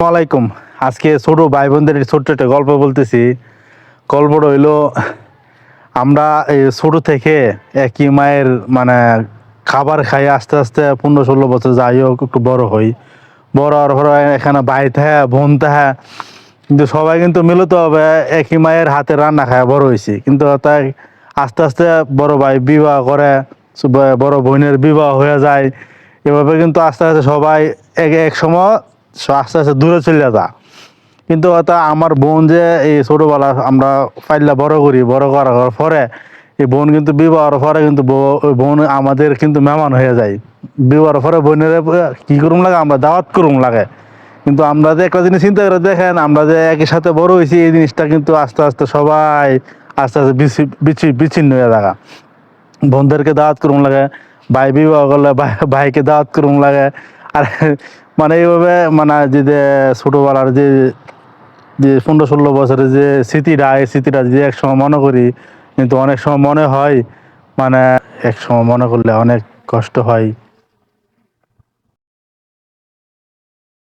আসসালামাইকুম। আজকে ছোট ভাই বোনদের ছোট্ট একটা গল্প বলতেছি। গল্পটা হইলো, আমরা এই ছোট থেকে একই মায়ের মানে খাবার খাই, আস্তে আস্তে 15-16 বছর যাই হোক একটু বড় হই। বড় হওয়ার পরে এখানে ভাই থাকে, বোন থাকে, কিন্তু সবাই কিন্তু মিলিত হবে একই মায়ের হাতে রান্না খায় বড় হয়েছি। কিন্তু তাই আস্তে আস্তে বড় ভাই বিবাহ করে, বড় বোনের বিবাহ হয়ে যায়। এভাবে কিন্তু আস্তে আস্তে সবাই এক এক সময় আস্তে আস্তে দূরে চলে যায়। কিন্তু তা আমার বোন যে এই ছোটোবেলা আমরা পাইলা বড় করি, বড় করার পরে এই বোন কিন্তু বিবাহের পরে কিন্তু ওই বোন আমাদের কিন্তু মেহমান হয়ে যায়। বিবাহের পরে বোনের কী করুম লাগে, আমরা দাওয়াত করুম লাগে। কিন্তু আমরা যে একটা জিনিস চিন্তা করে দেখেন, আমরা যে একই সাথে বড় হয়েছি, এই জিনিসটা কিন্তু আস্তে আস্তে সবাই আস্তে আস্তে বিচ্ছিন্ন হয়ে থাকা। বোনদেরকে দাওয়াত করুম লাগে, ভাই বিবাহ করলে ভাইকে দাওয়াত করুম লাগে। আর মানে এইভাবে মানে যে ছোটোবেলার যে যে 15-16 বছরের যে স্মৃতিটা, এই স্মৃতিটা যে এক সময় মনে করি, কিন্তু অনেক সময় মনে হয় মানে এক সময় মনে করলে অনেক কষ্ট হয়।